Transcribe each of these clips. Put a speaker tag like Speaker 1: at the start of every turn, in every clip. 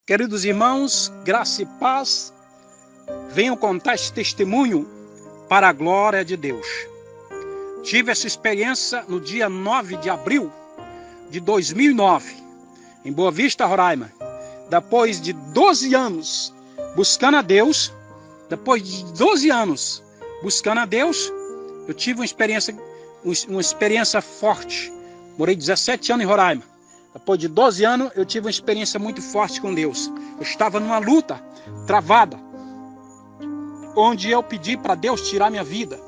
Speaker 1: Queridos irmãos, graça e paz, venham contar esse testemunho para a glória de Deus. Tive essa experiência no dia 9 de abril de 2009, em Boa Vista, Roraima. Depois de 12 anos buscando a Deus, eu tive uma experiência forte. Morei 17 anos em Roraima. Depois de 12 anos, eu tive uma experiência muito forte com Deus. Eu estava numa luta travada, onde eu pedi para Deus tirar minha vida.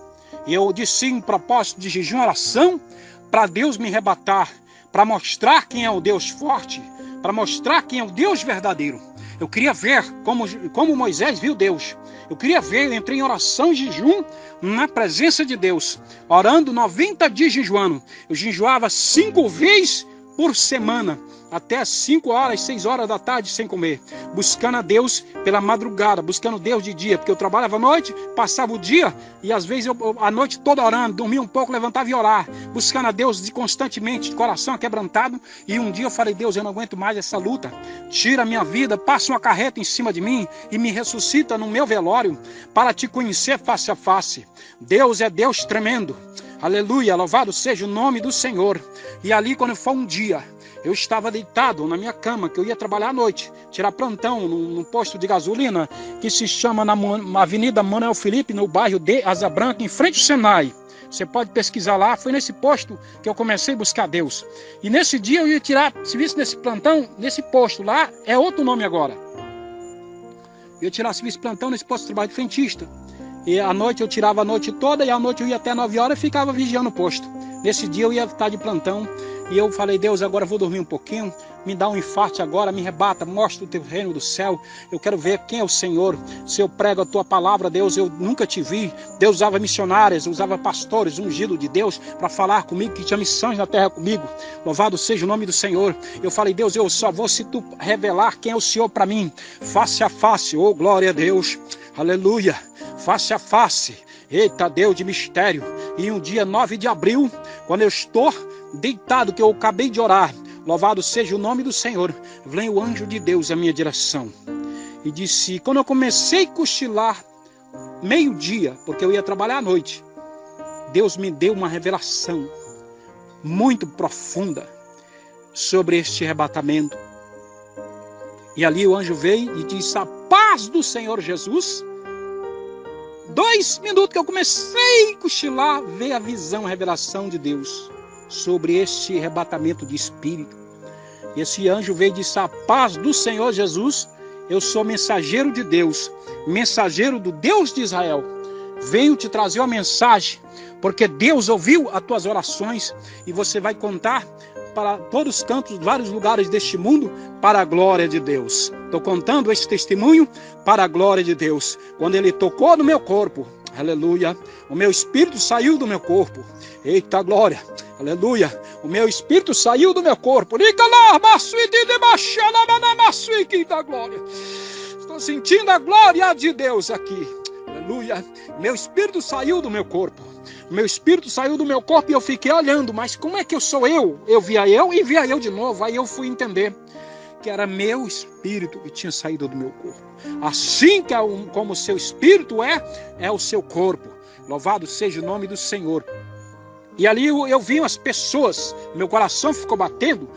Speaker 1: E eu disse um propósito de jejum e oração para Deus me arrebatar, para mostrar quem é o Deus forte, para mostrar quem é o Deus verdadeiro. Eu queria ver como Moisés viu Deus. Eu queria ver, eu entrei em oração e jejum na presença de Deus, orando 90 dias jejuando. Eu jejuava 5 vezes por semana, até as 5 horas, 6 horas da tarde sem comer, buscando a Deus pela madrugada, buscando Deus de dia, porque eu trabalhava à noite, passava o dia, e às vezes eu a noite toda orando, dormia um pouco, levantava e orar, buscando a Deus constantemente, de coração quebrantado. E um dia eu falei: Deus, eu não aguento mais essa luta, tira a minha vida, passa uma carreta em cima de mim e me ressuscita no meu velório, para te conhecer face a face. Deus é Deus tremendo. Aleluia, louvado seja o nome do Senhor. E ali, quando foi um dia, eu estava deitado na minha cama, que eu ia trabalhar à noite, tirar plantão num posto de gasolina, que se chama na Avenida Manuel Felipe, no bairro de Asa Branca, em frente ao Senai. Você pode pesquisar lá, foi nesse posto que eu comecei a buscar Deus. E nesse dia eu ia tirar serviço nesse plantão, nesse posto lá, é outro nome agora. Eu ia tirar serviço de plantão nesse posto de trabalho de frentista. E à noite eu tirava a noite toda, e à noite eu ia até 9 horas e ficava vigiando o posto. Nesse dia eu ia estar de plantão, e eu falei: Deus, agora eu vou dormir um pouquinho, me dá um infarto agora, me rebata, mostra o teu reino do céu. Eu quero ver quem é o Senhor. Se eu prego a tua palavra, Deus, eu nunca te vi. Deus usava missionários, usava pastores, ungido de Deus, para falar comigo, que tinha missões na terra comigo. Louvado seja o nome do Senhor. Eu falei: Deus, eu só vou se tu revelar quem é o Senhor para mim, face a face. Oh, glória a Deus, aleluia, face a face. Eita Deus de mistério. E um dia 9 de abril, quando eu estou deitado, que eu acabei de orar, louvado seja o nome do Senhor, veio o anjo de Deus à minha direção e disse: quando eu comecei a cochilar meio-dia, porque eu ia trabalhar à noite, Deus me deu uma revelação muito profunda sobre este arrebatamento. E ali o anjo veio e disse: a paz do Senhor Jesus. 2 minutos que eu comecei a cochilar, veio a visão, a revelação de Deus sobre este arrebatamento de espírito. E esse anjo veio e disse: a paz do Senhor Jesus, eu sou mensageiro de Deus, mensageiro do Deus de Israel. Venho te trazer uma mensagem, porque Deus ouviu as tuas orações, e você vai contar para todos os cantos, vários lugares deste mundo, para a glória de Deus. Estou contando esse testemunho para a glória de Deus. Quando ele tocou no meu corpo, aleluia, o meu espírito saiu do meu corpo. Eita glória, aleluia, o meu espírito saiu do meu corpo. Estou sentindo a glória de Deus aqui. Aleluia, meu espírito saiu do meu corpo. Meu espírito saiu do meu corpo e eu fiquei olhando, mas como é que eu sou eu? Eu via eu e via eu de novo. Aí eu fui entender que era meu espírito que tinha saído do meu corpo. Assim que como o seu espírito é o seu corpo. Louvado seja o nome do Senhor. E ali eu vi as pessoas, meu coração ficou batendo,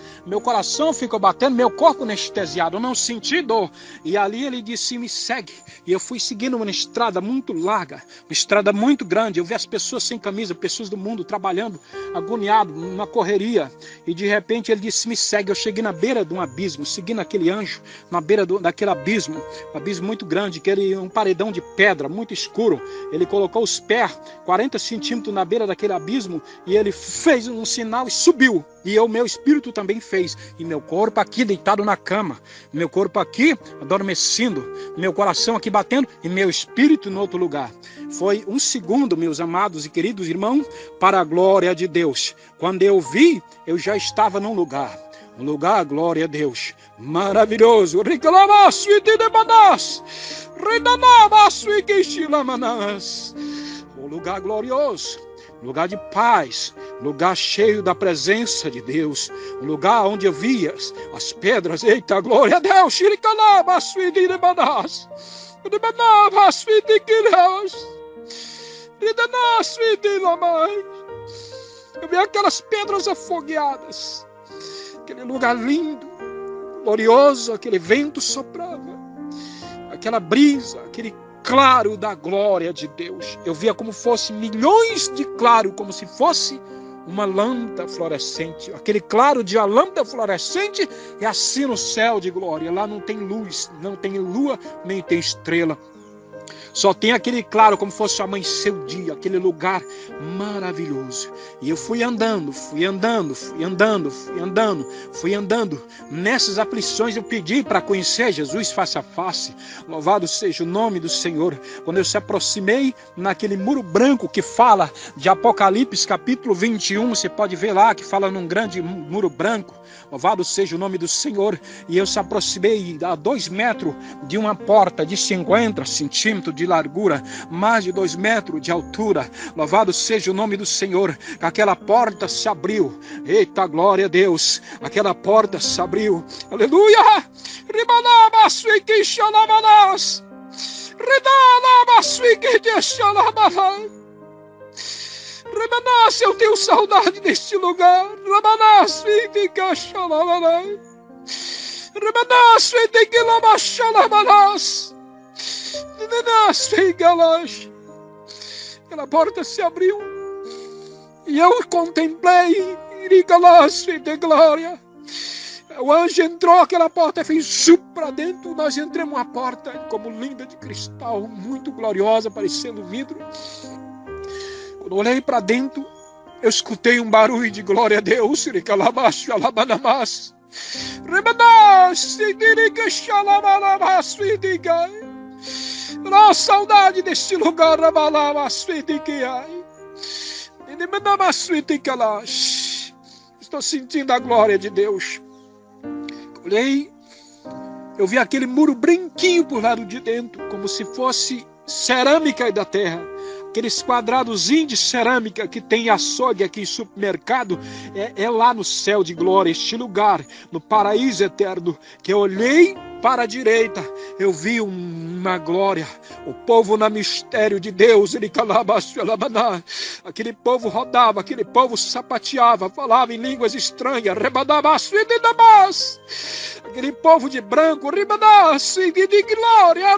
Speaker 1: meu corpo anestesiado, eu não senti dor. E ali ele disse: me segue. E eu fui seguindo uma estrada muito larga, uma estrada muito grande. Eu vi as pessoas sem camisa, pessoas do mundo trabalhando, agoniado, numa correria. E de repente ele disse: me segue. Eu cheguei na beira de um abismo, seguindo aquele anjo, na beira daquele abismo, um abismo muito grande, um paredão de pedra, muito escuro. Ele colocou os pés 40 centímetros na beira daquele abismo, e ele fez um sinal e subiu. E meu espírito também fez. E meu corpo aqui deitado na cama, meu corpo aqui adormecendo, meu coração aqui batendo e meu espírito em outro lugar. Foi um segundo, meus amados e queridos irmãos, para a glória de Deus. Quando eu vi, eu já estava num lugar. Um lugar, glória a Deus, maravilhoso. Um lugar glorioso. lugar de paz, lugar cheio da presença de Deus, um lugar onde eu via as pedras. Eita, glória a Deus! Eu vi aquelas pedras afogueadas, aquele lugar lindo, glorioso, aquele vento soprava, aquela brisa, aquele claro da glória de Deus. Eu via como fosse milhões de claro, como se fosse uma lâmpada fluorescente. Aquele claro de uma lâmpada fluorescente é assim no céu de glória. Lá não tem luz, não tem lua, nem tem estrela. Só tem aquele claro, como fosse amanhecer o dia, aquele lugar maravilhoso. E eu fui andando. Nessas aflições eu pedi para conhecer Jesus face a face. Louvado seja o nome do Senhor. Quando eu se aproximei naquele muro branco que fala de Apocalipse capítulo 21, você pode ver lá que fala num grande muro branco. Louvado seja o nome do Senhor. E eu se aproximei a 2 metros de uma porta de 50 centímetros de largura, mais de 2 metros de altura. Louvado seja o nome do Senhor. Aquela porta se abriu. Eita, glória a Deus. Aquela porta se abriu. Aleluia! Eu tenho saudade deste lugar. Aquela porta se abriu e eu contemplei de glória. O anjo entrou, aquela porta fez para dentro. Nós entramos uma porta como linda de cristal, muito gloriosa, parecendo vidro. Quando eu olhei para dentro, eu escutei um barulho de glória a Deus. Oh, saudade deste lugar. Estou sentindo a glória de Deus. Olhei, eu vi aquele muro branquinho por lado de dentro, como se fosse cerâmica da terra. Aqueles quadradozinhos de cerâmica que tem açougue aqui em supermercado, é lá no céu de glória, este lugar, no paraíso eterno, que eu olhei para a direita, eu vi uma glória, o povo na mistério de Deus, aquele povo rodava, aquele povo sapateava, falava em línguas estranhas, aquele povo de branco, de glória,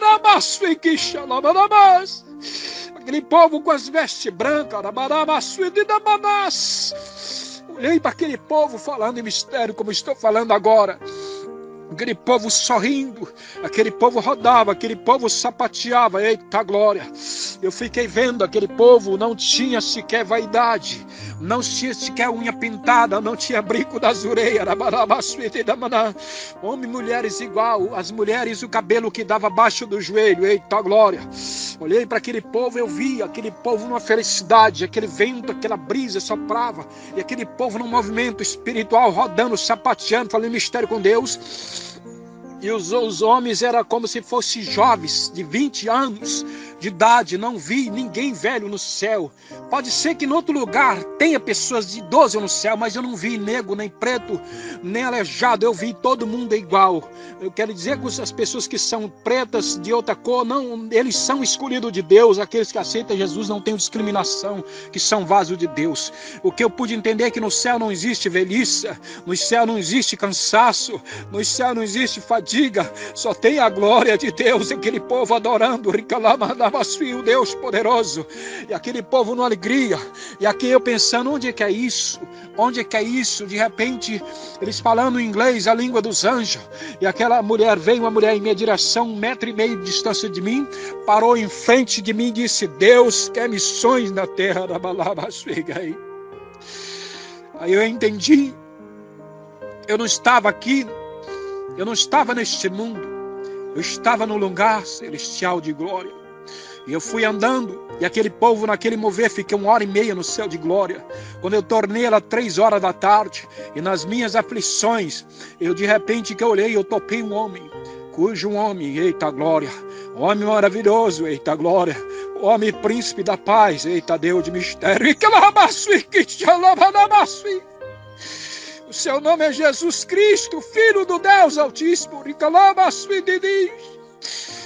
Speaker 1: aquele povo com as vestes brancas, olhei para aquele povo falando em mistério, como estou falando agora. Aquele povo sorrindo, aquele povo rodava, aquele povo sapateava. Eita glória! Eu fiquei vendo, aquele povo não tinha sequer vaidade, não tinha sequer unha pintada, não tinha brinco das orelhas. Homens e mulheres igual, as mulheres o cabelo que dava abaixo do joelho. Eita glória! Olhei para aquele povo, eu vi aquele povo numa felicidade, aquele vento, aquela brisa soprava, e aquele povo num movimento espiritual, rodando, sapateando, falando mistério com Deus. E os homens eram como se fossem jovens de 20 anos de idade. Não vi ninguém velho no céu. Pode ser que em outro lugar tenha pessoas de 12 no céu, mas eu não vi negro, nem preto, nem aleijado. Eu vi todo mundo igual. Eu quero dizer que as pessoas que são pretas de outra cor, não, eles são escolhidos de Deus. Aqueles que aceitam Jesus não têm discriminação, que são vasos de Deus. O que eu pude entender é que no céu não existe velhice, no céu não existe cansaço, no céu não existe fadiga, só tem a glória de Deus. Aquele povo adorando o Deus poderoso, e aquele povo numa alegria, e aqui eu pensando, onde é que é isso? Onde é que é isso? De repente, eles falando em inglês, a língua dos anjos, e aquela mulher, veio uma mulher em minha direção, 1,5 metro de distância de mim, parou em frente de mim e disse: Deus quer missões na terra. Aí eu entendi, eu não estava aqui, eu não estava neste mundo, eu estava no lugar celestial de glória. E eu fui andando, e aquele povo naquele mover, fiquei 1h30 no céu de glória. Quando eu tornei ela 3 horas da tarde, e nas minhas aflições, eu de repente que eu olhei, eu topei um homem, eita glória, homem maravilhoso, eita glória, o homem príncipe da paz. Eita, Deus de mistério. O seu nome é Jesus Cristo, Filho do Deus Altíssimo.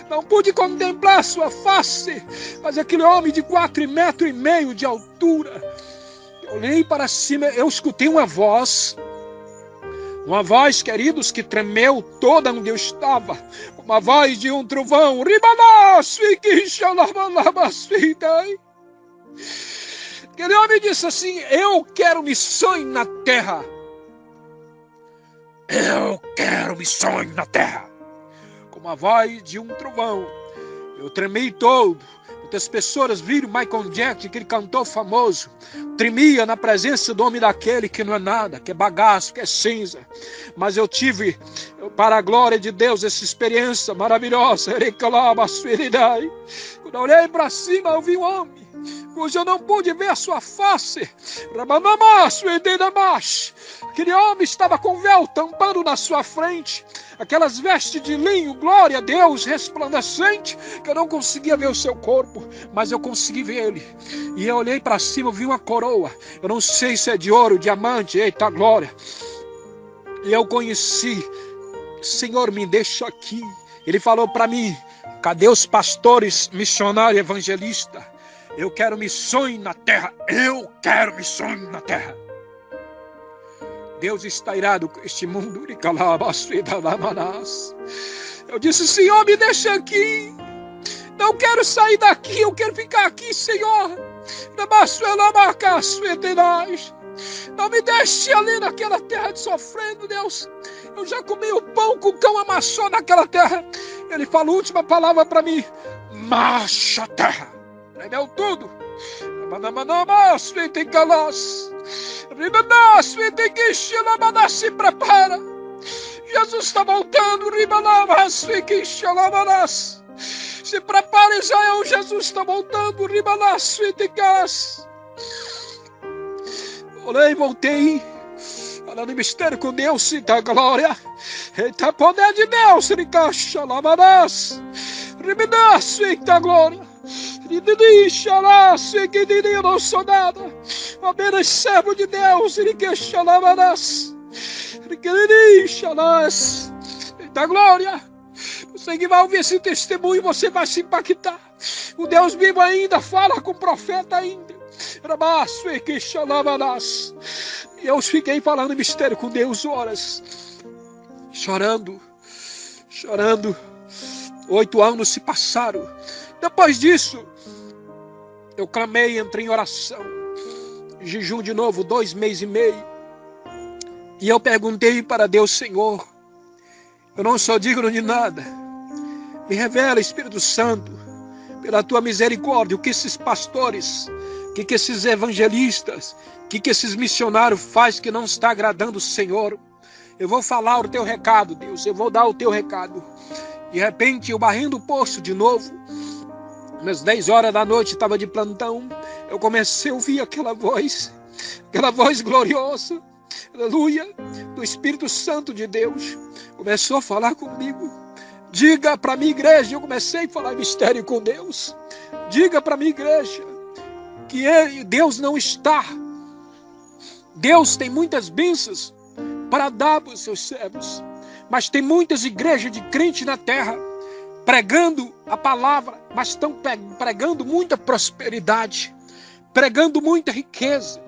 Speaker 1: Não pude contemplar sua face, mas aquele homem de 4,5 metros de altura. Eu olhei para cima, eu escutei uma voz, queridos, que tremeu toda onde eu estava. Uma voz de um trovão. Aquele homem disse assim: eu quero missões na terra. Eu quero missões na terra. Com a voz de um trovão. Eu tremei todo. Muitas pessoas viram Michael Jackson, aquele cantor famoso, tremia na presença do homem daquele que não é nada, que é bagaço, que é cinza. Mas eu tive, para a glória de Deus, essa experiência maravilhosa. Quando eu olhei para cima, eu vi um homem, pois eu não pude ver a sua face. Aquele homem estava com véu tampando na sua frente, aquelas vestes de linho, glória a Deus, resplandecente, que eu não conseguia ver o seu corpo, mas eu consegui ver ele. E eu olhei para cima, eu vi uma coroa, eu não sei se é de ouro, diamante, eita glória. E eu conheci: Senhor, me deixa aqui. Ele falou para mim: cadê os pastores, missionários, evangelistas? Eu quero missões na terra. Eu quero missões na terra. Deus está irado com este mundo. Eu disse: Senhor, me deixa aqui. Não quero sair daqui, eu quero ficar aqui, Senhor. Não me deixe ali naquela terra de sofrendo, Deus. Eu já comi o pão que o cão amassou naquela terra. Ele falou a última palavra para mim: marcha terra. Tremeu tudo. Se prepara. Jesus está voltando. Se prepara, Israel. Jesus está voltando. Olhei, voltei. Falando em mistério com Deus, sinta glória. Eita, poder de Deus. Eita, glória. Eu não sou nada, apenas servo de Deus. Eita glória. Você que vai ouvir esse testemunho, você vai se impactar. O Deus vivo ainda fala com o profeta ainda. E eu fiquei falando mistério com Deus horas, chorando. 8 anos se passaram. Depois disso, eu clamei, entrei em oração, jejum de novo, 2 meses e meio. E eu perguntei para Deus: Senhor, eu não sou digno de nada. Me revela, Espírito Santo, pela tua misericórdia, o que esses pastores, o que esses evangelistas, o que esses missionários fazem que não está agradando o Senhor. Eu vou falar o teu recado, Deus, eu vou dar o teu recado. De repente, eu barrendo o poço de novo, às 10 horas da noite, estava de plantão, eu comecei a ouvir aquela voz gloriosa, aleluia, do Espírito Santo de Deus. Começou a falar comigo: diga para a minha igreja. Eu comecei a falar mistério com Deus. Diga para a minha igreja que Deus não está. Deus tem muitas bênçãos para dar para os seus servos, mas tem muitas igrejas de crente na terra pregando a palavra, mas estão pregando muita prosperidade, pregando muita riqueza,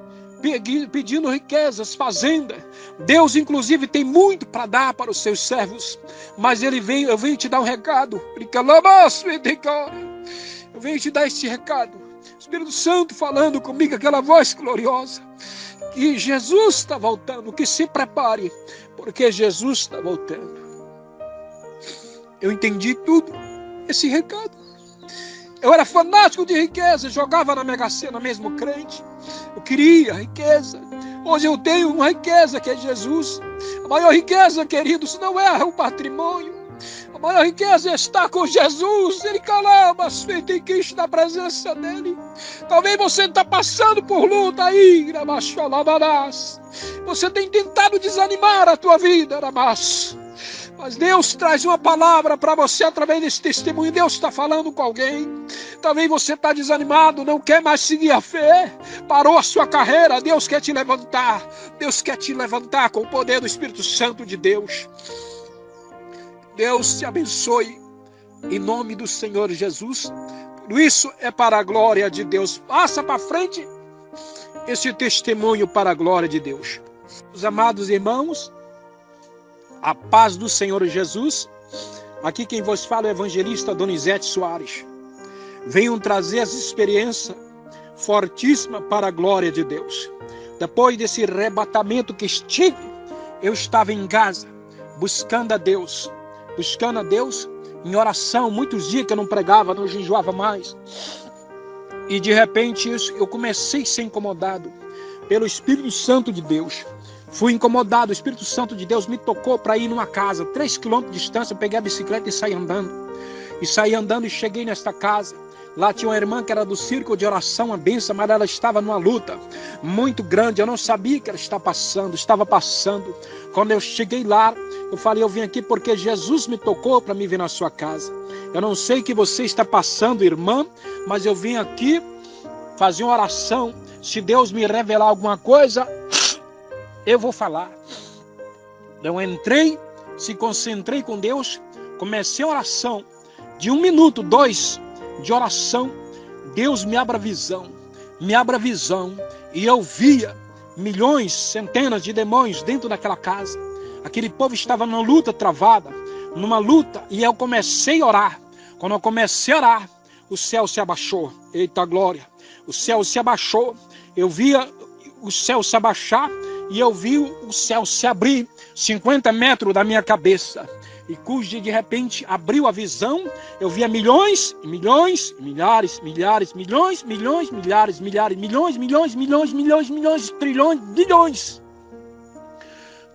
Speaker 1: pedindo riquezas, fazenda. Deus, inclusive, tem muito para dar para os seus servos, mas eu venho te dar um recado. Eu venho te dar este recado. Espírito Santo falando comigo, aquela voz gloriosa, que Jesus está voltando, que se prepare, porque Jesus está voltando. Eu entendi tudo, esse recado. Eu era fanático de riqueza, jogava na Mega Sena mesmo crente. Eu queria riqueza. Hoje eu tenho uma riqueza que é Jesus. A maior riqueza, queridos, não é o patrimônio. A maior riqueza é estar com Jesus. Ele calama, feito em Cristo, na presença dele. Talvez você está passando por luta aí, você tem tentado desanimar a tua vida, Mas Deus traz uma palavra para você através desse testemunho. Deus está falando com alguém. Talvez você está desanimado, não quer mais seguir a fé, parou a sua carreira. Deus quer te levantar. Deus quer te levantar com o poder do Espírito Santo de Deus. Deus te abençoe em nome do Senhor Jesus. Tudo isso é para a glória de Deus. Passa para frente esse testemunho para a glória de Deus. Os amados irmãos, a paz do Senhor Jesus. Aqui quem vos fala é o evangelista Donizete Soares. Venham trazer essa experiência fortíssima para a glória de Deus. Depois desse arrebatamento que estive, eu estava em casa, buscando a Deus em oração. Muitos dias que eu não pregava, não jejuava mais. E de repente eu comecei a ser incomodado pelo Espírito Santo de Deus. Fui incomodado, o Espírito Santo de Deus me tocou para ir numa casa, 3 quilômetros de distância. Eu peguei a bicicleta e saí andando. E cheguei nesta casa. Lá tinha uma irmã que era do círculo de oração, uma bênção, mas ela estava numa luta muito grande. Eu não sabia que ela estava passando. Quando eu cheguei lá, eu falei, eu vim aqui porque Jesus me tocou para me vir na sua casa. Eu não sei o que você está passando, irmã, mas eu vim aqui fazer uma oração. Se Deus me revelar alguma coisa, eu vou falar. Eu entrei, se concentrei com Deus, comecei a oração. De 1 minuto, 2 de oração, Deus me abre a visão. E eu via milhões, centenas de demônios dentro daquela casa. Aquele povo estava numa luta travada, e eu comecei a orar. Quando eu comecei a orar, o céu se abaixou. Eita glória! O céu se abaixou. Eu via o céu se abaixar e eu vi o céu se abrir 50 metros da minha cabeça. E cujo de repente abriu a visão, eu via milhões, milhões, milhares, milhares, milhões, milhões, milhares, milhares, milhões, milhões, milhões, milhões, milhões, trilhões, bilhões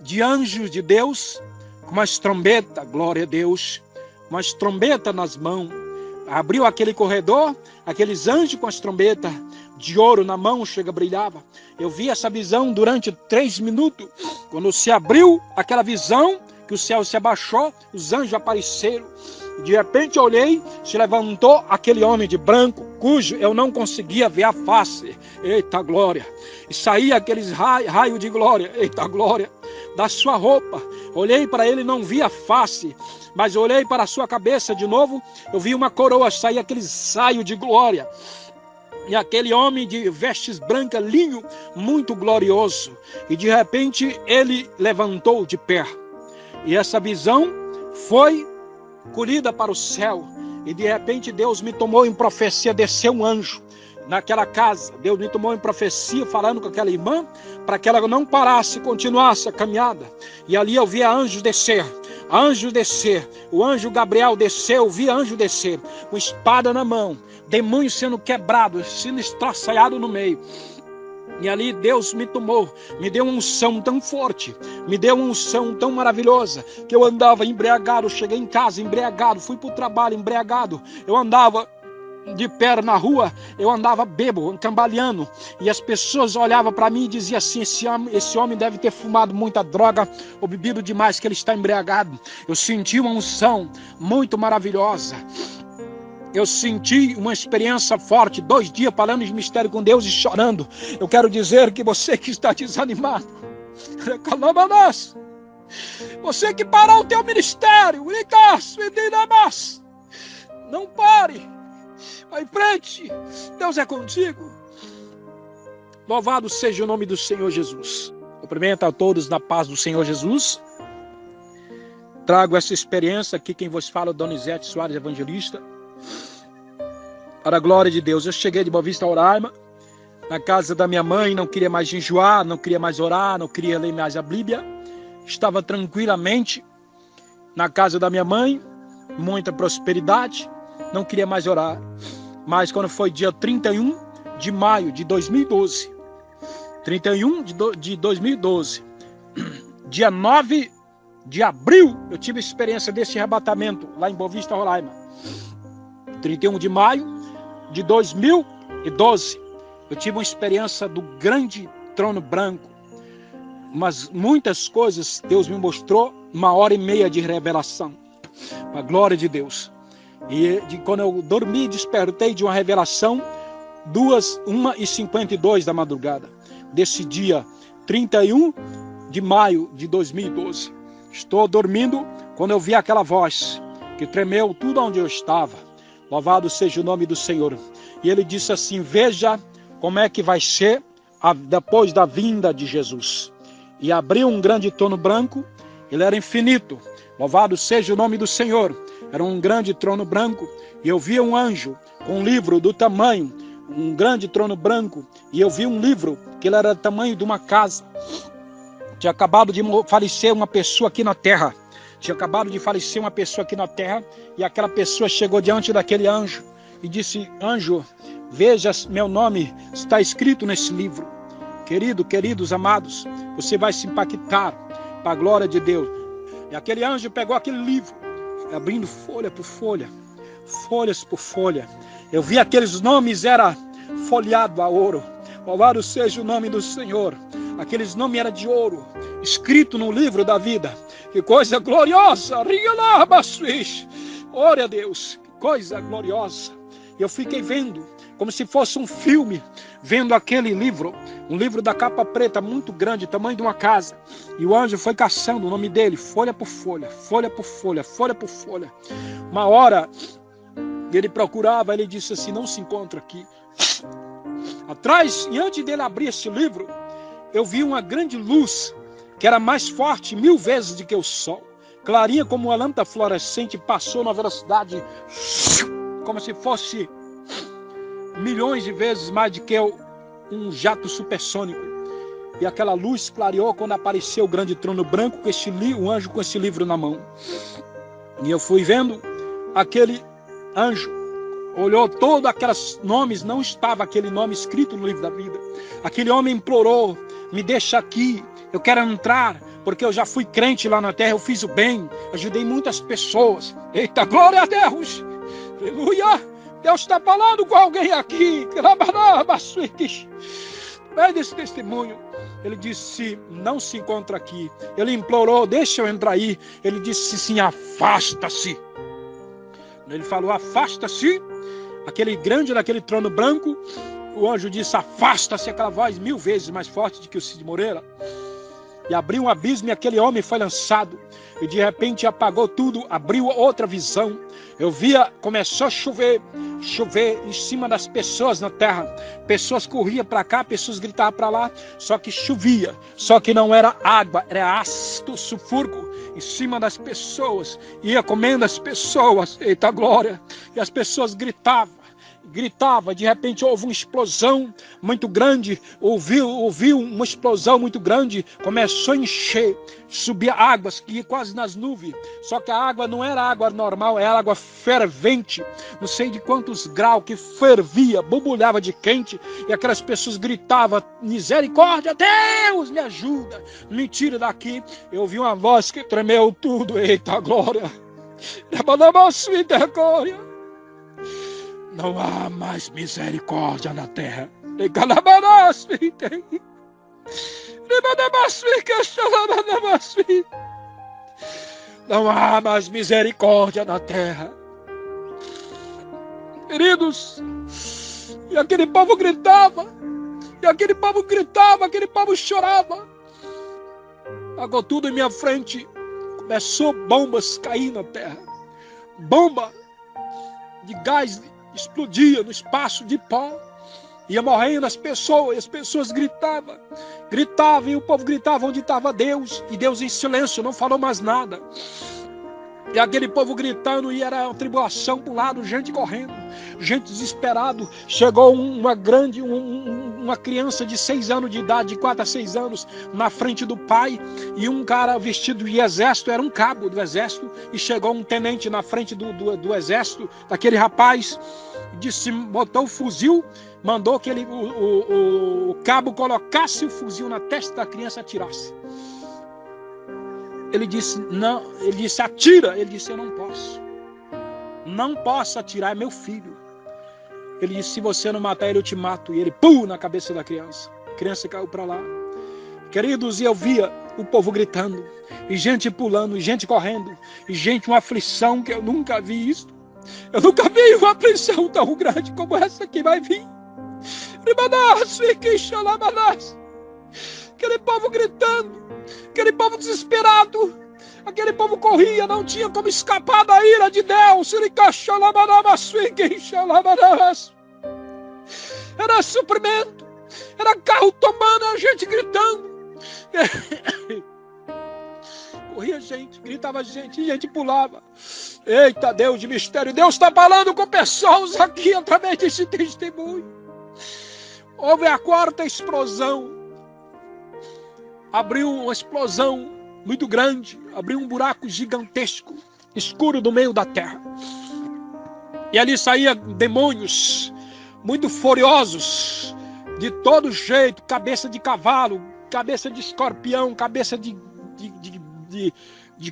Speaker 1: de anjos de Deus com umas trombetas, glória a Deus, umas trombetas nas mãos. Abriu aquele corredor, aqueles anjos com as trombetas de ouro na mão, brilhava. Eu vi essa visão durante 3 minutos. Quando se abriu aquela visão, que o céu se abaixou, os anjos apareceram. De repente eu olhei, se levantou aquele homem de branco, cujo eu não conseguia ver a face. Eita glória! E saía aqueles raios de glória, eita glória, da sua roupa. Olhei para ele e não vi a face, mas olhei para a sua cabeça de novo, eu vi uma coroa, saía aqueles raios de glória. E aquele homem de vestes brancas, linho, muito glorioso. E de repente ele levantou de pé. E essa visão foi colhida para o céu. E de repente Deus me tomou em profecia, desceu um anjo naquela casa. Deus me tomou em profecia, falando com aquela irmã, para que ela não parasse, continuasse a caminhada. E ali eu via anjos descer. O anjo Gabriel desceu, eu vi anjo descer, com espada na mão, demônio sendo quebrado, sendo estraçalhado no meio. E ali Deus me tomou, me deu uma unção tão forte, me deu uma unção tão maravilhosa, que eu andava embriagado, cheguei em casa embriagado, fui para o trabalho embriagado, eu andava de pé na rua, eu andava bêbado, cambaleando, e as pessoas olhavam para mim e diziam assim, esse homem deve ter fumado muita droga ou bebido demais, que ele está embriagado. Eu senti uma unção muito maravilhosa. Eu senti uma experiência forte, 2 dias falando de mistério com Deus e chorando. Eu quero dizer que você que está desanimado, você que parou o teu ministério, não pare, vai em frente, Deus é contigo. Louvado seja o nome do Senhor Jesus. Cumprimento a todos na paz do Senhor Jesus. Trago essa experiência aqui, quem vos fala é Donizete Soares, evangelista. Para a glória de Deus, eu cheguei de Boa Vista, Roraima, na casa da minha mãe, não queria mais jejuar, não queria mais orar, não queria ler mais a Bíblia. Estava tranquilamente na casa da minha mãe, muita prosperidade, não queria mais orar. Mas quando foi dia 31 de maio de 2012, dia 9 de abril, eu tive experiência desse arrebatamento lá em Boa Vista, Roraima. 31 de maio de 2012, eu tive uma experiência do grande trono branco. Mas muitas coisas Deus me mostrou, 1h30 de revelação. A glória de Deus. E quando eu dormi, despertei de uma revelação, 1h52 da madrugada, desse dia 31 de maio de 2012. Estou dormindo quando eu vi aquela voz que tremeu tudo onde eu estava. Louvado seja o nome do Senhor. E ele disse assim: veja como é que vai ser depois da vinda de Jesus. E abriu um grande trono branco, ele era infinito. Louvado seja o nome do Senhor. Era um grande trono branco, e eu vi um anjo com um livro do tamanho, um grande trono branco, e eu vi um livro que ele era do tamanho de uma casa. Tinha acabado de falecer uma pessoa aqui na terra. E aquela pessoa chegou diante daquele anjo e disse: anjo, veja, meu nome está escrito nesse livro. Queridos amados, você vai se impactar para a glória de Deus. E aquele anjo pegou aquele livro, abrindo folha por folha, folhas por folha. Eu vi aqueles nomes, era folheado a ouro. Louvado seja o nome do Senhor. Aqueles nomes eram de ouro, escrito no livro da vida. Que coisa gloriosa! Glória a Deus, que coisa gloriosa. Eu fiquei vendo, como se fosse um filme, vendo aquele livro, um livro da capa preta, muito grande, tamanho de uma casa. E o anjo foi caçando o nome dele, folha por folha, folha por folha, folha por folha. Uma hora, ele procurava, ele disse assim: não se encontra aqui. Atrás, e antes dele abrir esse livro, eu vi uma grande luz, que era mais forte 1000 vezes do que o sol. Clarinha como uma lâmpada fluorescente, passou na velocidade, como se fosse milhões de vezes mais do que um jato supersônico. E aquela luz clareou quando apareceu o grande trono branco, com o anjo com esse livro na mão. E eu fui vendo aquele anjo, olhou todos aqueles nomes, não estava aquele nome escrito no livro da vida. Aquele homem implorou: me deixa aqui, eu quero entrar, porque eu já fui crente lá na terra, eu fiz o bem, ajudei muitas pessoas. Eita, glória a Deus! Aleluia! Deus está falando com alguém aqui. Pede esse testemunho. Ele disse: não se encontra aqui. Ele implorou: deixa eu entrar aí. Ele disse sim: afasta-se. Ele falou: afasta-se. Aquele grande daquele trono branco, o anjo disse: afasta-se. Aquela voz 1000 vezes mais forte do que o Cid Moreira. E abriu um abismo e aquele homem foi lançado. E de repente apagou tudo, abriu outra visão. Eu via, começou a chover em cima das pessoas na terra. Pessoas corriam para cá, pessoas gritavam para lá. Só que chovia, só que não era água, era ácido sulfúrico em cima das pessoas. Ia comendo as pessoas, eita glória. E as pessoas gritavam. De repente houve uma explosão muito grande, ouviu uma explosão muito grande, começou a encher, subia águas que ia quase nas nuvens, só que a água não era água normal, era água fervente, não sei de quantos graus, que fervia, borbulhava de quente, e aquelas pessoas gritavam: misericórdia, Deus, me ajuda, me tira daqui. Eu ouvi uma voz que tremeu tudo, eita glória, não há mais misericórdia na terra. Não há mais misericórdia na terra. Queridos, e aquele povo gritava, aquele povo chorava. Pagou tudo em minha frente. Começou bombas cair na terra. Bomba de gás explodia no espaço de pó, ia morrendo as pessoas, e as pessoas gritavam, e o povo gritava onde estava Deus, e Deus em silêncio, não falou mais nada. E aquele povo gritando, e era uma tribulação para um lado, gente correndo, gente desesperado. Chegou uma criança de 6 anos de idade, de 4 a 6 anos, na frente do pai, e um cara vestido de exército, era um cabo do exército, e chegou um tenente na frente do exército, daquele rapaz, disse, botou o fuzil, mandou que o cabo colocasse o fuzil na testa da criança e atirasse. Ele disse: não, ele disse: atira. Ele disse: eu não posso atirar, é meu filho. Ele disse: se você não matar ele, eu te mato. E ele, pum, na cabeça da criança. A criança caiu para lá. Queridos, e eu via o povo gritando, e gente pulando, e gente correndo, e gente, uma aflição que eu nunca vi isso. Eu nunca vi uma aflição tão grande como essa que vai vir. Aquele povo gritando, aquele povo desesperado, aquele povo corria, não tinha como escapar da ira de Deus. Era suprimento, era carro tomando, a gente gritando. Corria gente, gritava gente pulava. Eita Deus de mistério, Deus está falando com pessoas aqui através desse testemunho. Houve a quarta explosão. Abriu uma explosão muito grande, abriu um buraco gigantesco, escuro no meio da terra. E ali saíam demônios muito furiosos, de todo jeito, cabeça de cavalo, cabeça de escorpião, cabeça de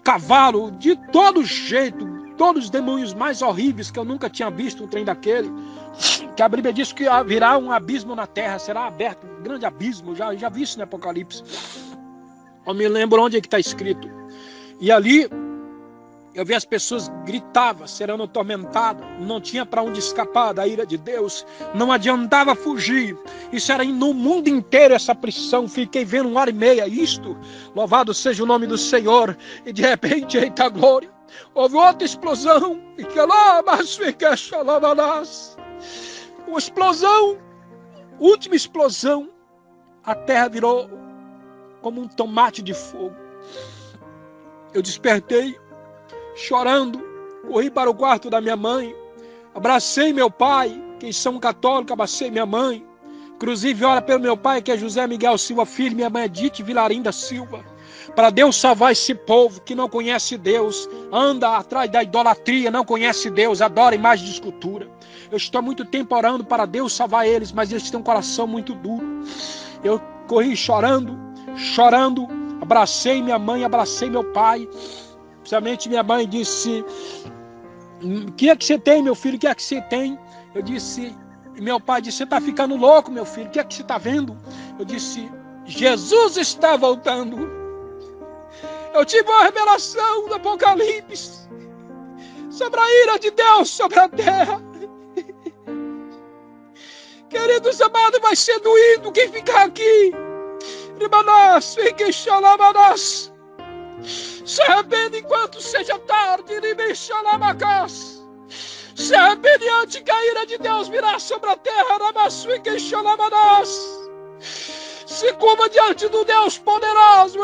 Speaker 1: cavalo, de todo jeito, todos os demônios mais horríveis que eu nunca tinha visto um trem daquele, que a Bíblia diz que virá um abismo na terra, será aberto um grande abismo, já vi isso no Apocalipse. Eu me lembro onde é que está escrito. E ali eu vi as pessoas gritavam, serão atormentadas, não tinha para onde escapar da ira de Deus, não adiantava fugir. Isso era no mundo inteiro essa prisão. Fiquei vendo 1h30 isto, louvado seja o nome do Senhor. E de repente, eita glória, houve outra explosão. Uma explosão, última explosão, a terra virou como um tomate de fogo. Eu despertei chorando, corri para o quarto da minha mãe, abracei meu pai, que são católicos, abracei minha mãe, inclusive ora pelo meu pai, que é José Miguel Silva Filho, minha mãe é Dite Vilarinda Silva, para Deus salvar esse povo que não conhece Deus, anda atrás da idolatria, não conhece Deus, adora imagem de escultura. Eu estou há muito tempo orando para Deus salvar eles, mas eles têm um coração muito duro. Eu corri chorando, abracei minha mãe, abracei meu pai. Principalmente minha mãe disse: o que é que você tem, meu filho? O que é que você tem? Eu disse, meu pai disse: você está ficando louco, meu filho? O que é que você está vendo? Eu disse: Jesus está voltando. Eu tive uma revelação do Apocalipse sobre a ira de Deus sobre a terra. Queridos amados, vai ser doído quem ficar aqui. Se arrepende enquanto seja tarde. Se arrepende antes que a ira de Deus virá sobre a terra. Se curva diante do Deus poderoso.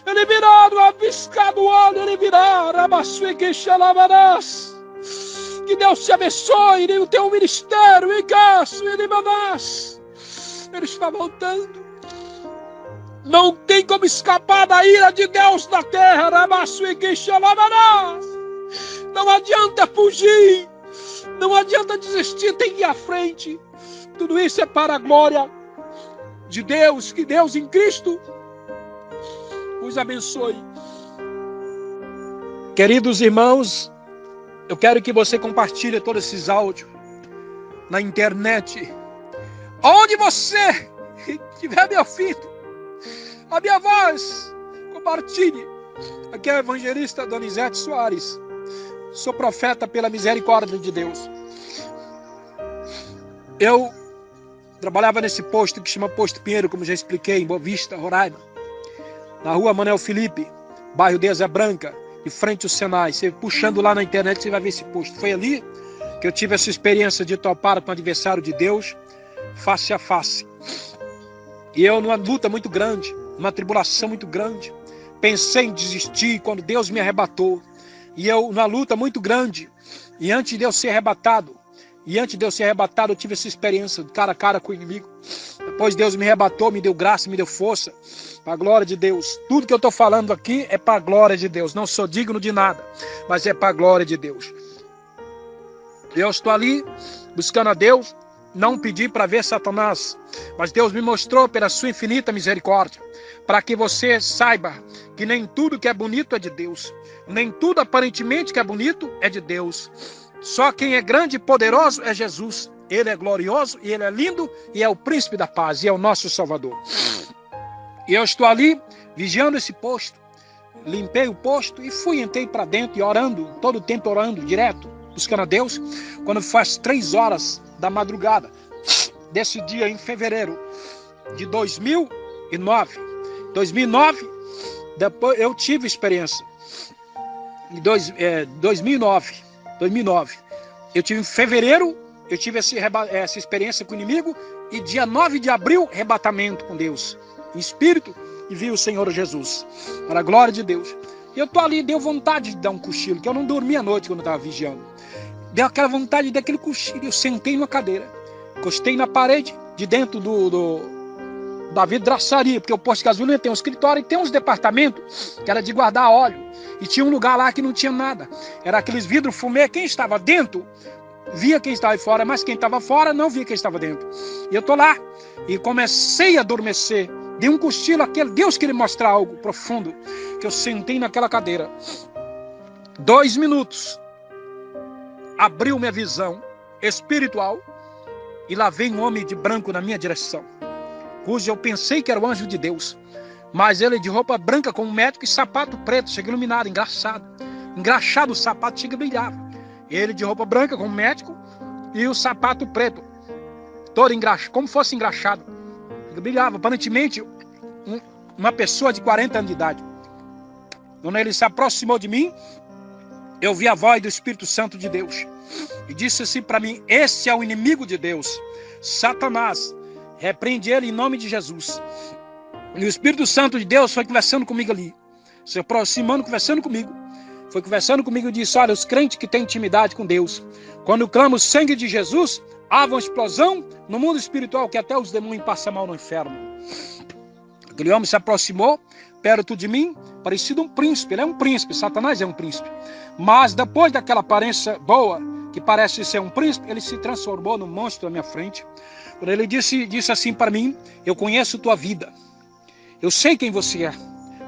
Speaker 1: Ele virá no abiscado olho. Ele virá. Que Deus te abençoe no teu ministério. Ele está voltando. Não tem como escapar da ira de Deus na terra. Não adianta fugir. Não adianta desistir. Tem que ir à frente. Tudo isso é para a glória de Deus. Que Deus em Cristo os abençoe. Queridos irmãos, eu quero que você compartilhe todos esses áudios na internet. Onde você estiver me ouvindo, a minha voz, compartilhe. Aqui é o evangelista Donizete Soares. Sou profeta pela misericórdia de Deus. Eu trabalhava nesse posto que chama Posto Pinheiro, como já expliquei, em Boa Vista, Roraima. Na rua Manuel Felipe, bairro de Asa Branca, de frente ao Senai. Você puxando lá na internet, você vai ver esse posto. Foi ali que eu tive essa experiência de topar com o adversário de Deus, face a face. E eu, numa luta muito grande, numa tribulação muito grande, pensei em desistir quando Deus me arrebatou. E eu, numa luta muito grande, e antes de eu ser arrebatado, eu tive essa experiência cara a cara com o inimigo. Depois Deus me arrebatou, me deu graça, me deu força, para a glória de Deus. Tudo que eu estou falando aqui é para a glória de Deus. Não sou digno de nada, mas é para a glória de Deus. Eu estou ali, buscando a Deus, não pedi para ver Satanás, mas Deus me mostrou pela sua infinita misericórdia, para que você saiba que nem tudo que é bonito é de Deus, nem tudo aparentemente que é bonito é de Deus. Só quem é grande e poderoso é Jesus. Ele é glorioso, e Ele é lindo, e é o príncipe da paz, e é o nosso Salvador. E eu estou ali, vigiando esse posto. Limpei o posto e entrei para dentro e orando, todo o tempo orando, direto, buscando a Deus. Quando foi às 3 horas da madrugada, desse dia em fevereiro de 2009. 2009, depois eu tive experiência. Em 2009. Eu tive em fevereiro, eu tive essa experiência com o inimigo. E dia 9 de abril, arrebatamento com Deus. Em espírito, e vi o Senhor Jesus. Para a glória de Deus. E eu tô ali, deu vontade de dar um cochilo, que eu não dormia à noite quando eu estava vigiando. Deu aquela vontade daquele cochilo. Eu sentei numa cadeira, encostei na parede, de dentro da vidraçaria, porque o posto de gasolina tem um escritório e tem uns departamentos que era de guardar óleo. E tinha um lugar lá que não tinha nada. Era aqueles vidros fumê. Quem estava dentro via quem estava fora, mas quem estava fora não via quem estava dentro. E eu tô lá e comecei a adormecer. Dei um cochilo, aquele Deus queria mostrar algo profundo, que eu sentei naquela cadeira. 2 minutos. Abriu minha visão espiritual e lá vem um homem de branco na minha direção, cujo eu pensei que era o anjo de Deus, mas ele de roupa branca como médico e sapato preto, chega iluminado, engraxado o sapato, chega brilhava. Ele de roupa branca como médico e o sapato preto, todo engraxado, como fosse engraxado, brilhava, aparentemente uma pessoa de 40 anos de idade. Quando ele se aproximou de mim, eu vi a voz do Espírito Santo de Deus e disse assim para mim: esse é o inimigo de Deus, Satanás, repreende ele em nome de Jesus. E o Espírito Santo de Deus foi conversando comigo ali, se aproximando, conversando comigo. Foi conversando comigo e disse: olha, os crentes que têm intimidade com Deus, quando clamam o sangue de Jesus, há uma explosão no mundo espiritual que até os demônios passam mal no inferno. Aquele homem se aproximou perto de mim, parecido um príncipe. Ele é um príncipe, Satanás é um príncipe. Mas depois daquela aparência boa, que parece ser um príncipe, ele se transformou num monstro na minha frente. Quando ele disse assim para mim: eu conheço tua vida, eu sei quem você é,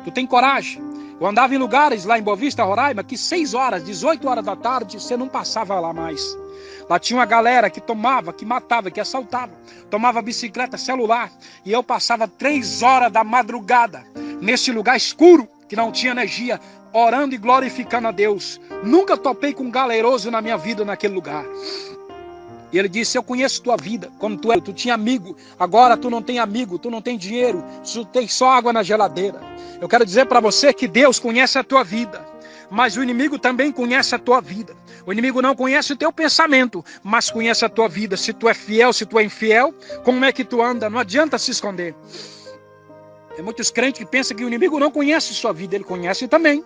Speaker 1: tu tem coragem. Eu andava em lugares lá em Boa Vista, Roraima, que 6 horas, 18 horas da tarde, você não passava lá mais. Lá tinha uma galera que tomava, que matava, que assaltava, tomava bicicleta, celular. E eu passava 3 horas da madrugada, nesse lugar escuro, que não tinha energia, orando e glorificando a Deus. Nunca topei com um galeroso na minha vida naquele lugar. E ele disse: eu conheço tua vida, quando tu tinha amigo, agora tu não tem amigo, tu não tem dinheiro, tu tem só água na geladeira. Eu quero dizer para você que Deus conhece a tua vida, mas o inimigo também conhece a tua vida. O inimigo não conhece o teu pensamento, mas conhece a tua vida. Se tu é fiel, se tu é infiel, como é que tu anda? Não adianta se esconder. Tem muitos crentes que pensam que o inimigo não conhece sua vida, ele conhece também.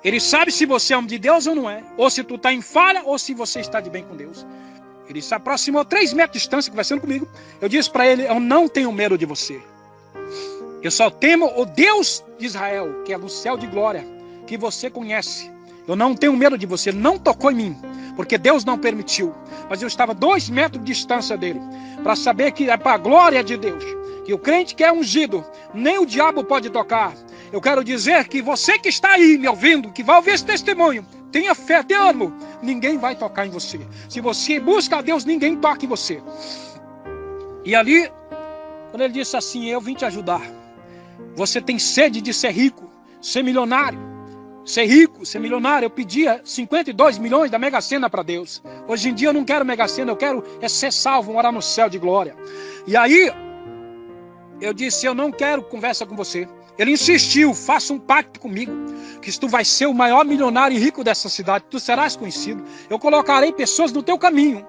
Speaker 1: Ele sabe se você é homem de Deus ou não é, ou se tu está em falha, ou se você está de bem com Deus. Ele se aproximou 3 metros de distância, conversando comigo. Eu disse para ele: eu não tenho medo de você. Eu só temo o Deus de Israel, que é do céu de glória, que você conhece. Eu não tenho medo de você. Não tocou em mim, porque Deus não permitiu. Mas eu estava 2 metros de distância dele, para saber que é para a glória de Deus, que o crente que é ungido, nem o diabo pode tocar. Eu quero dizer que você que está aí me ouvindo, que vai ouvir esse testemunho, tenha fé, tenha ânimo. Ninguém vai tocar em você. Se você busca a Deus, ninguém toca em você. E ali, quando ele disse assim: eu vim te ajudar. Você tem sede de ser rico, ser milionário. Ser rico, ser milionário. Eu pedia 52 milhões da Mega Sena para Deus. Hoje em dia eu não quero Mega Sena, eu quero ser salvo, morar no céu de glória. E aí, eu disse: eu não quero conversa com você. Ele insistiu: faça um pacto comigo, que tu vai ser o maior milionário e rico dessa cidade, tu serás conhecido. Eu colocarei pessoas no teu caminho,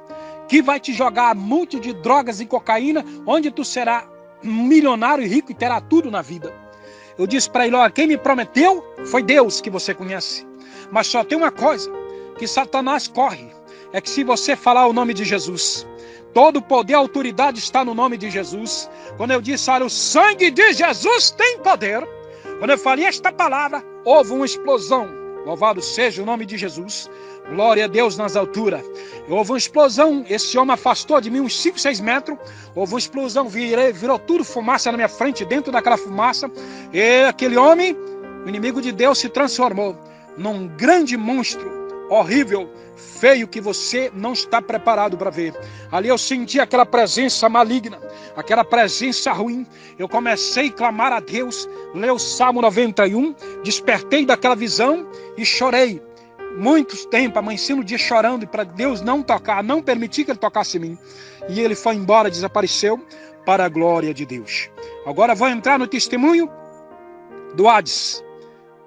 Speaker 1: que vai te jogar multa de drogas e cocaína, onde tu será milionário e rico e terá tudo na vida. Eu disse para ele: olha, quem me prometeu foi Deus, que você conhece. Mas só tem uma coisa que Satanás corre, é que se você falar o nome de Jesus, todo poder e autoridade está no nome de Jesus. Quando eu disse: olha, o sangue de Jesus tem poder, quando eu falei esta palavra, houve uma explosão. Louvado seja o nome de Jesus. Glória a Deus nas alturas. Houve uma explosão. Esse homem afastou de mim uns 5, 6 metros. Houve uma explosão. Virou tudo fumaça na minha frente. Dentro daquela fumaça, e aquele homem, o inimigo de Deus, se transformou num grande monstro, horrível, feio, que você não está preparado para ver. Ali eu senti aquela presença maligna, aquela presença ruim. Eu comecei a clamar a Deus, ler o Salmo 91, despertei daquela visão e chorei. Muito tempo, amanheci no dia chorando para Deus não tocar, não permitir que ele tocasse em mim. E ele foi embora, desapareceu, para a glória de Deus. Agora vou entrar no testemunho do Hades,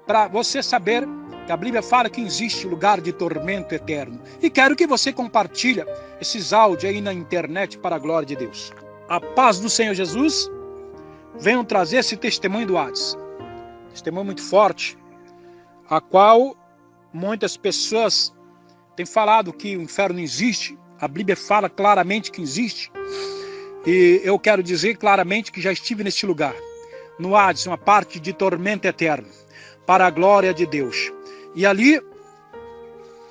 Speaker 1: para você saber que a Bíblia fala que existe lugar de tormento eterno. E quero que você compartilhe esses áudios aí na internet para a glória de Deus. A paz do Senhor Jesus, venham trazer esse testemunho do Hades. Testemunho muito forte, a qual muitas pessoas têm falado que o inferno não existe. A Bíblia fala claramente que existe. E eu quero dizer claramente que já estive neste lugar, no Hades, uma parte de tormento eterno, para a glória de Deus. E ali,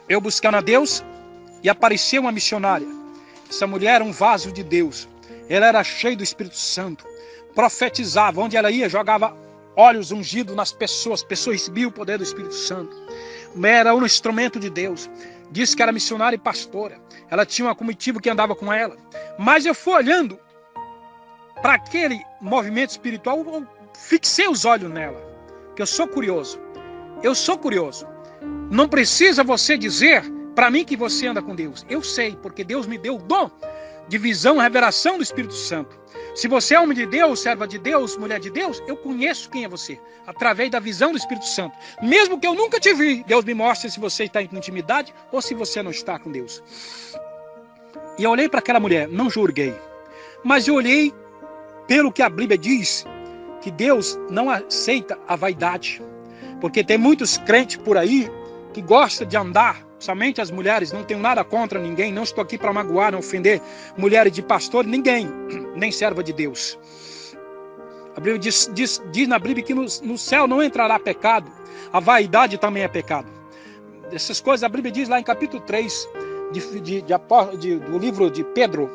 Speaker 1: eu buscando a Deus, e apareceu uma missionária. Essa mulher era um vaso de Deus. Ela era cheia do Espírito Santo. Profetizava, onde ela ia, jogava óleos ungidos nas pessoas. As pessoas recebiam o poder do Espírito Santo. Era um instrumento de Deus. Disse que era missionária e pastora. Ela tinha uma comitiva que andava com ela. Mas eu fui olhando para aquele movimento espiritual, eu fixei os olhos nela. Que eu sou curioso. Eu sou curioso. Não precisa você dizer para mim que você anda com Deus. Eu sei, porque Deus me deu o dom de visão, revelação do Espírito Santo. Se você é homem de Deus, serva de Deus, mulher de Deus, eu conheço quem é você, através da visão do Espírito Santo. Mesmo que eu nunca te vi, Deus me mostra se você está em intimidade ou se você não está com Deus. E eu olhei para aquela mulher, não julguei, mas eu olhei pelo que a Bíblia diz, que Deus não aceita a vaidade. Porque tem muitos crentes por aí que gostam de andar, somente as mulheres, não tenho nada contra ninguém, não estou aqui para magoar, não ofender mulheres de pastor, ninguém, nem serva de Deus. A Bíblia diz na Bíblia que no céu não entrará pecado, a vaidade também é pecado. Essas coisas a Bíblia diz lá em capítulo 3 do livro de Pedro,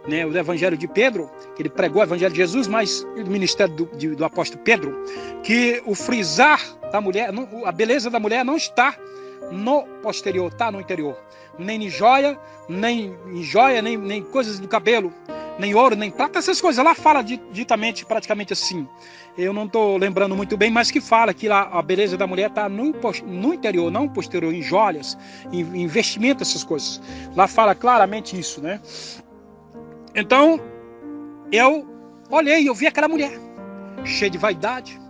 Speaker 1: né, o Evangelho de Pedro, que ele pregou o Evangelho de Jesus, mas o ministério do apóstolo Pedro, que o frisar da mulher, a beleza da mulher não está no posterior, está no interior. Nem em joia, nem coisas do cabelo, nem ouro, nem prata, essas coisas. Lá fala ditamente, praticamente assim. Eu não estou lembrando muito bem, mas que fala que lá a beleza da mulher está no interior, não posterior, em joias, em vestimento, essas coisas. Lá fala claramente isso, né? Então, eu olhei, eu vi aquela mulher, cheia de vaidade,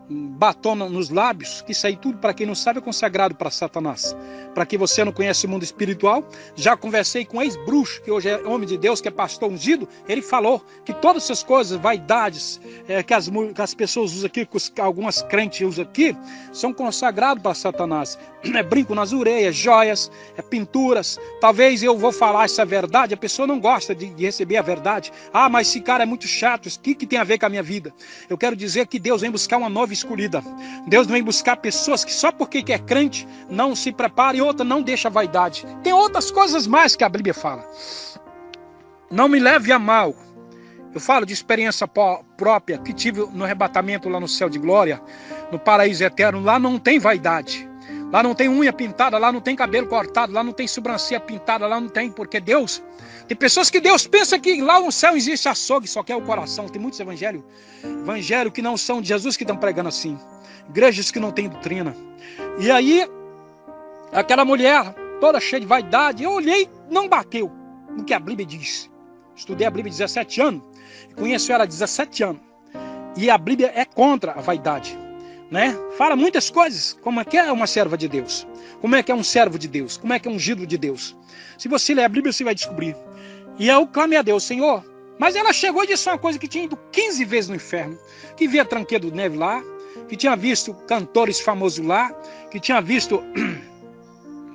Speaker 1: um batom nos lábios, que isso aí tudo, para quem não sabe, é consagrado para Satanás. Para quem você não conhece o mundo espiritual, já conversei com um ex-bruxo, que hoje é homem de Deus, que é pastor ungido, ele falou que todas essas coisas, vaidades, que as pessoas usam aqui, que algumas crentes usam aqui, são consagrados para Satanás. É brinco nas orelhas, joias, pinturas. Talvez eu vou falar essa verdade, a pessoa não gosta de receber a verdade. Ah, mas esse cara é muito chato, o que tem a ver com a minha vida? Eu quero dizer que Deus vem buscar uma nova escolhida. Deus vem buscar pessoas que só porque é crente não se prepara, e outra não deixa a vaidade. Tem outras coisas mais que a Bíblia fala. Não me leve a mal. Eu falo de experiência própria que tive no arrebatamento lá no céu de glória, no paraíso eterno. Lá não tem vaidade. Lá não tem unha pintada, lá não tem cabelo cortado, lá não tem sobrancelha pintada, lá não tem, porque Deus... Tem pessoas que Deus pensa que lá no céu existe açougue, só que é o coração. Tem muitos evangelhos que não são de Jesus que estão pregando assim. Igrejas que não têm doutrina. E aí, aquela mulher toda cheia de vaidade, eu olhei, não bateu no que a Bíblia diz. Estudei a Bíblia há 17 anos, conheço ela há 17 anos. E a Bíblia é contra a vaidade. Né? Fala muitas coisas, como é que é uma serva de Deus, como é que é um servo de Deus, como é que é um ungido de Deus. Se você ler a Bíblia, você vai descobrir. E eu clamei a Deus, Senhor, mas ela chegou e disse uma coisa que tinha ido 15 vezes no inferno, que via Tranquedo Neve lá, que tinha visto cantores famosos lá, que tinha visto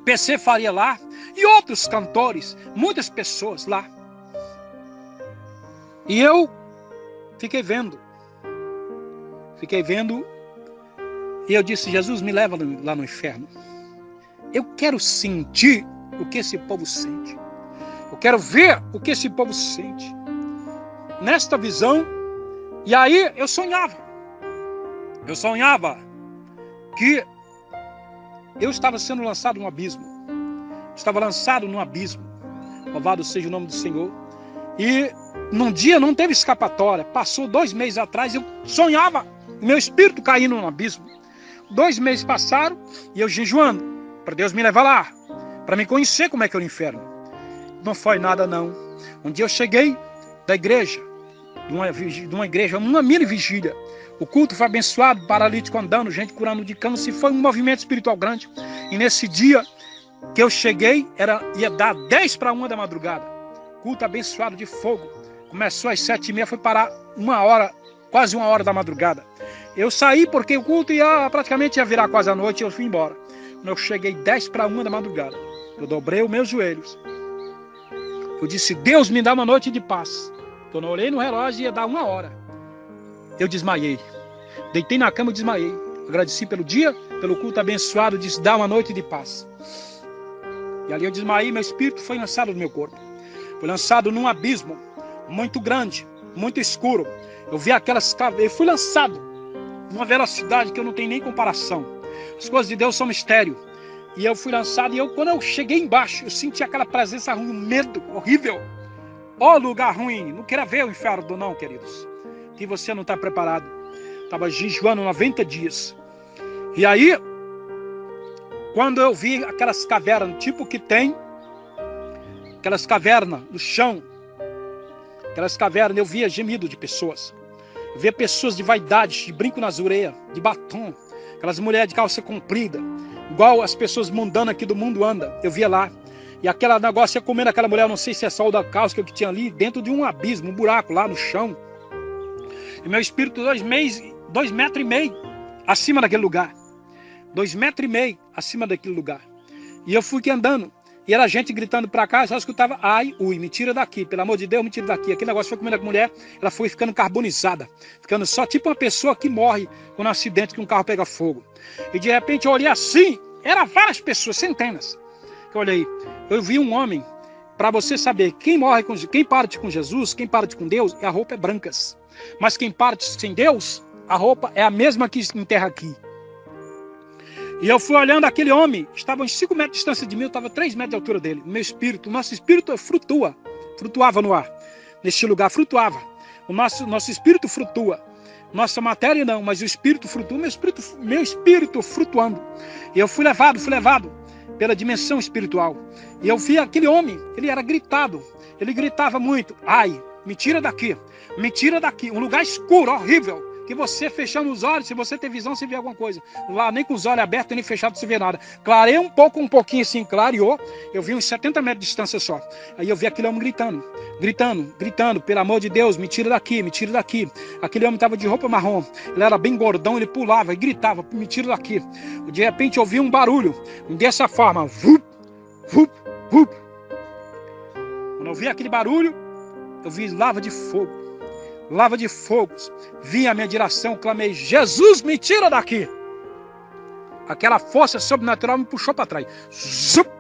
Speaker 1: PC Faria lá, e outros cantores, muitas pessoas lá. E eu fiquei vendo, e eu disse, Jesus, me leva lá no inferno. Eu quero sentir o que esse povo sente. Eu quero ver o que esse povo sente. Nesta visão, e aí eu sonhava. Eu sonhava que eu estava sendo lançado num abismo. estava lançado num abismo. Louvado seja o nome do Senhor. E num dia não teve escapatória. Passou 2 meses atrás, eu sonhava, meu espírito caindo no abismo. 2 meses passaram e eu jejuando, para Deus me levar lá, para me conhecer como é que é o inferno. Não foi nada não. Um dia eu cheguei da igreja, de uma igreja, uma mini vigília. O culto foi abençoado, paralítico andando, gente curando de câncer. Foi um movimento espiritual grande. E nesse dia que eu cheguei, ia dar 10 para 1 da madrugada. Culto abençoado de fogo. Começou às 7h30, foi parar 1 hora, quase 1 hora da madrugada. Eu saí porque o culto praticamente ia virar quase a noite e eu fui embora. Quando eu cheguei 10 para 1 da madrugada, eu dobrei os meus joelhos. Eu disse, Deus me dá uma noite de paz. Quando eu olhei no relógio, ia dar 1 hora. Eu desmaiei. Deitei na cama e desmaiei. Agradeci pelo dia, pelo culto abençoado, disse, dá uma noite de paz. E ali eu desmaiei, meu espírito foi lançado do meu corpo. Foi lançado num abismo muito grande, muito escuro. Eu vi aquelas caveiras, eu fui lançado numa velocidade que eu não tenho nem comparação. As coisas de Deus são mistério. E eu fui lançado, e quando eu cheguei embaixo, eu senti aquela presença ruim, um medo horrível. Ó lugar ruim, não queira ver o inferno não, queridos. Que você não está preparado. Estava jejuando 90 dias. E aí, quando eu vi aquelas cavernas, tipo que tem, aquelas cavernas no chão, aquelas cavernas, eu via gemido de pessoas. Eu via pessoas de vaidade, de brinco nas orelhas, de batom, aquelas mulheres de calça comprida, igual as pessoas mundanas aqui do mundo andam. Eu via lá. E aquele negócio ia comendo aquela mulher, eu não sei se é só o da calça que tinha ali, dentro de um abismo, um buraco lá no chão. E meu espírito 2,5 metros acima daquele lugar. 2,5 metros acima daquele lugar. E eu fui andando. E era gente gritando pra cá, só escutava, ai, ui, me tira daqui, pelo amor de Deus, me tira daqui. Aquele negócio foi comendo a mulher, ela foi ficando carbonizada, ficando só tipo uma pessoa que morre com um acidente que um carro pega fogo. E de repente eu olhei assim, eram várias pessoas, centenas. Eu olhei, eu vi um homem, para você saber, quem parte com Jesus, quem parte com Deus, a roupa é brancas. Mas quem parte sem Deus, a roupa é a mesma que enterra aqui. E eu fui olhando aquele homem, estava uns 5 metros de distância de mim, eu estava 3 metros de altura dele. Meu espírito, o nosso espírito flutuava no ar. Neste lugar, flutuava. O nosso espírito flutua. Nossa matéria não, mas o espírito flutua, meu espírito flutuando. E eu fui levado pela dimensão espiritual. E eu vi aquele homem, ele era gritado. Ele gritava muito, ai, me tira daqui, um lugar escuro, horrível. Que você fechando os olhos, se você ter visão, você vê alguma coisa. Lá nem com os olhos abertos, nem fechados, você vê nada. Clarei um pouquinho assim, clareou. Eu vi uns 70 metros de distância só. Aí eu vi aquele homem gritando, pelo amor de Deus, me tira daqui. Aquele homem estava de roupa marrom, ele era bem gordão, ele pulava e gritava, me tira daqui. De repente eu vi um barulho, dessa forma, vup, vup, vup. Quando eu vi aquele barulho, eu vi lava de fogo. Vinha à minha direção, clamei, Jesus, me tira daqui. Aquela força sobrenatural me puxou para trás. Zup!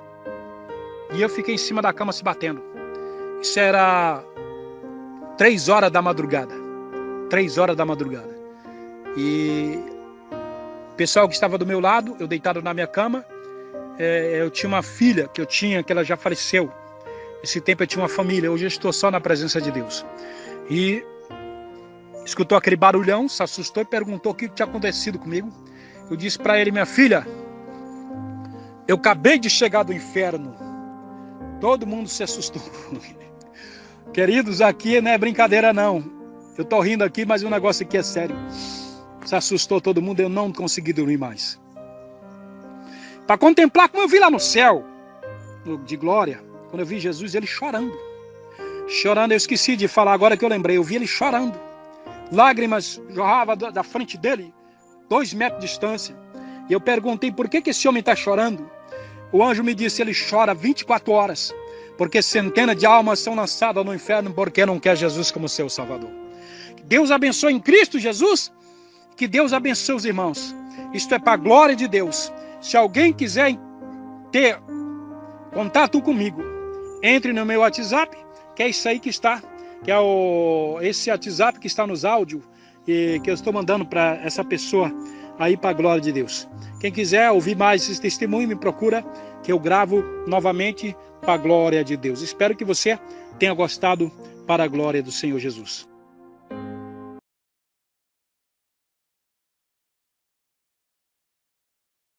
Speaker 1: E eu fiquei em cima da cama se batendo. Isso era 3 horas da madrugada. E o pessoal que estava do meu lado, eu deitado na minha cama, eu tinha uma filha que ela já faleceu. Esse tempo eu tinha uma família, hoje eu estou só na presença de Deus. E escutou aquele barulhão, se assustou e perguntou o que tinha acontecido comigo. Eu disse para ele, minha filha, eu acabei de chegar do inferno. Todo mundo se assustou. Queridos, aqui não é brincadeira não. Eu estou rindo aqui, mas o negócio aqui é sério. Se assustou todo mundo, eu não consegui dormir mais. Para contemplar como eu vi lá no céu, de glória, quando eu vi Jesus, ele chorando. Eu esqueci de falar agora que eu lembrei, eu vi ele chorando. Lágrimas jorravam da frente dele, 2 metros de distância. E eu perguntei, por que esse homem está chorando? O anjo me disse, ele chora 24 horas, porque centenas de almas são lançadas no inferno porque não quer Jesus como seu Salvador. Que Deus abençoe em Cristo Jesus, que Deus abençoe os irmãos. Isto é para a glória de Deus. Se alguém quiser ter contato comigo, entre no meu WhatsApp, que é isso aí que está, que é esse WhatsApp que está nos áudios, e que eu estou mandando para essa pessoa aí para a glória de Deus. Quem quiser ouvir mais esse testemunho, me procura, que eu gravo novamente para a glória de Deus. Espero que você tenha gostado para a glória do Senhor Jesus.